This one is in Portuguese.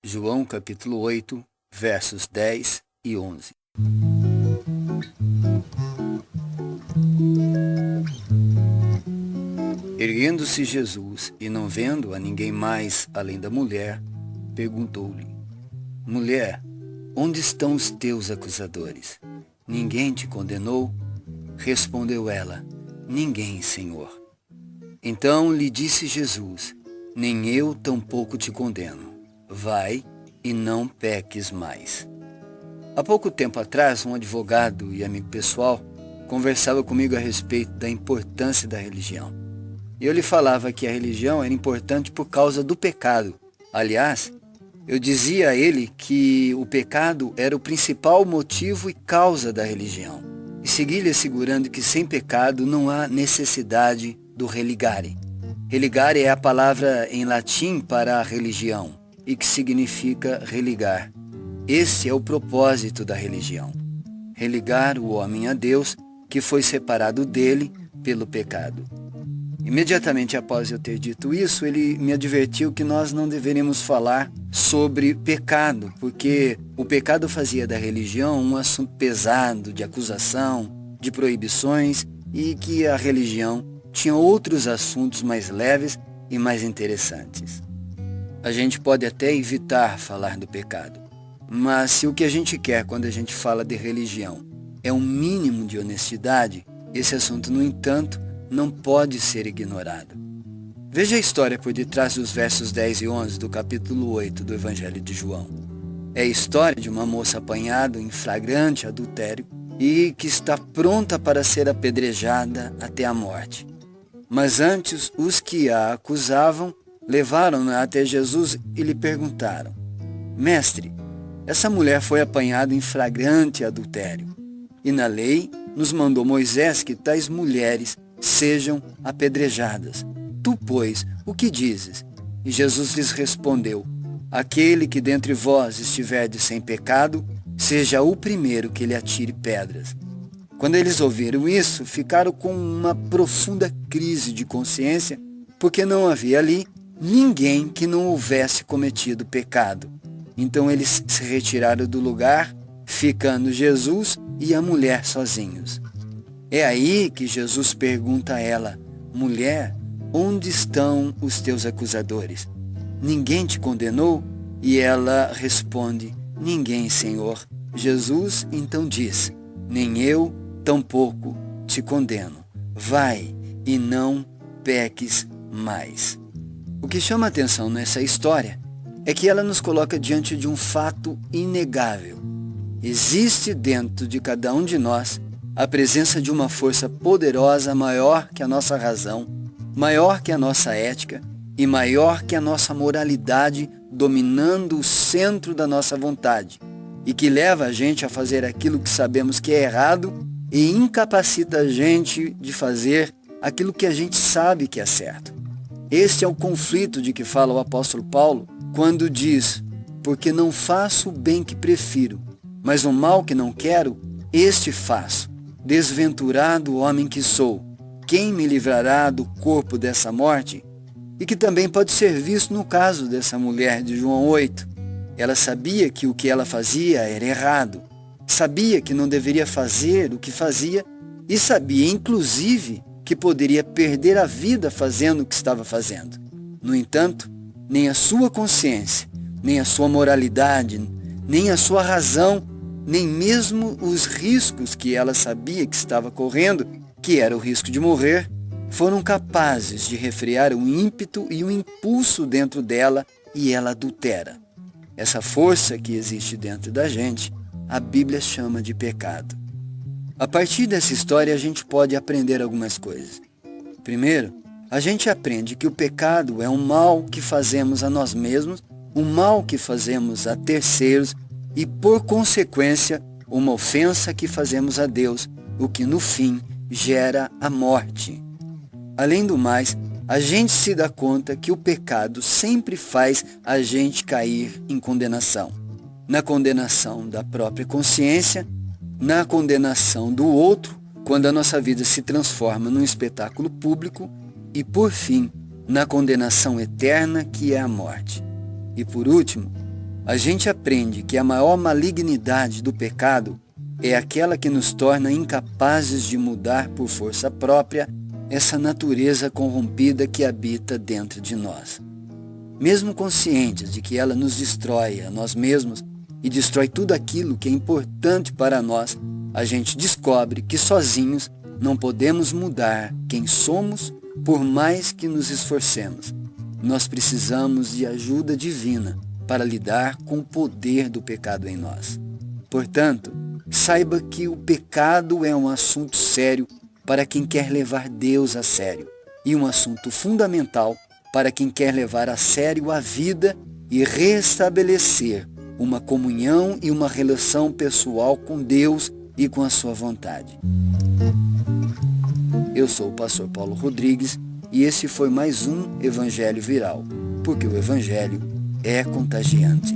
João capítulo 8, versos 10 e 11. Erguendo-se Jesus e não vendo a ninguém mais além da mulher, perguntou-lhe: Mulher, onde estão os teus acusadores? Ninguém te condenou? Respondeu ela: Ninguém, Senhor. Então lhe disse Jesus: Nem eu tampouco te condeno. Vai e não peques mais. Há pouco tempo atrás, um advogado e amigo pessoal conversava comigo a respeito da importância da religião. E eu lhe falava que a religião era importante por causa do pecado. Aliás, eu dizia a ele que o pecado era o principal motivo e causa da religião. E segui-lhe assegurando que sem pecado não há necessidade do religare. Religare é a palavra em latim para a religião e que significa religar. Este é o propósito da religião: religar o homem a Deus, que foi separado dele pelo pecado. Imediatamente após eu ter dito isso, ele me advertiu que nós não deveríamos falar sobre pecado, porque o pecado fazia da religião um assunto pesado, de acusação, de proibições, e que a religião tinha outros assuntos mais leves e mais interessantes. A gente pode até evitar falar do pecado, mas se o que a gente quer quando a gente fala de religião é um mínimo de honestidade, esse assunto, no entanto, não pode ser ignorado. Veja a história por detrás dos versos 10 e 11 do capítulo 8 do Evangelho de João. É a história de uma moça apanhada em flagrante adultério e que está pronta para ser apedrejada até a morte. Mas antes, os que a acusavam levaram-na até Jesus e lhe perguntaram: Mestre, essa mulher foi apanhada em flagrante adultério, e na lei nos mandou Moisés que tais mulheres sejam apedrejadas. Tu, pois, o que dizes? E Jesus lhes respondeu: Aquele que dentre vós estiver sem pecado, seja o primeiro que lhe atire pedras. Quando eles ouviram isso, ficaram com uma profunda crise de consciência, porque não havia ali ninguém que não houvesse cometido pecado. Então eles se retiraram do lugar, ficando Jesus e a mulher sozinhos. É aí que Jesus pergunta a ela: Mulher, onde estão os teus acusadores? Ninguém te condenou? E ela responde: Ninguém, Senhor. Jesus então diz: Nem eu tampouco te condeno. Vai e não peques mais. O que chama a atenção nessa história é que ela nos coloca diante de um fato inegável. Existe dentro de cada um de nós a presença de uma força poderosa maior que a nossa razão, maior que a nossa ética e maior que a nossa moralidade, dominando o centro da nossa vontade, e que leva a gente a fazer aquilo que sabemos que é errado e incapacita a gente de fazer aquilo que a gente sabe que é certo. Este é o conflito de que fala o apóstolo Paulo quando diz: Porque não faço o bem que prefiro, mas o mal que não quero, este faço. Desventurado homem que sou, quem me livrará do corpo dessa morte? E que também pode ser visto no caso dessa mulher de João 8. Ela sabia que o que ela fazia era errado, sabia que não deveria fazer o que fazia e sabia, inclusive, que poderia perder a vida fazendo o que estava fazendo. No entanto, nem a sua consciência, nem a sua moralidade, nem a sua razão, nem mesmo os riscos que ela sabia que estava correndo, que era o risco de morrer, foram capazes de refrear o ímpeto e o impulso dentro dela, e ela adultera. Essa força que existe dentro da gente, a Bíblia chama de pecado. A partir dessa história, a gente pode aprender algumas coisas. Primeiro, a gente aprende que o pecado é um mal que fazemos a nós mesmos, um mal que fazemos a terceiros e, por consequência, uma ofensa que fazemos a Deus, o que, no fim, gera a morte. Além do mais, a gente se dá conta que o pecado sempre faz a gente cair em condenação. Na condenação da própria consciência, na condenação do outro, quando a nossa vida se transforma num espetáculo público, e, por fim, na condenação eterna que é a morte. E, por último, A gente aprende que a maior malignidade do pecado é aquela que nos torna incapazes de mudar por força própria essa natureza corrompida que habita dentro de nós. Mesmo conscientes de que ela nos destrói a nós mesmos e destrói tudo aquilo que é importante para nós, a gente descobre que sozinhos não podemos mudar quem somos por mais que nos esforcemos. Nós precisamos de ajuda divina para lidar com o poder do pecado em nós. Portanto, saiba que o pecado é um assunto sério para quem quer levar Deus a sério e um assunto fundamental para quem quer levar a sério a vida e restabelecer uma comunhão e uma relação pessoal com Deus e com a sua vontade. Eu sou o pastor Paulo Rodrigues e esse foi mais um Evangelho Viral, porque o Evangelho é contagiante.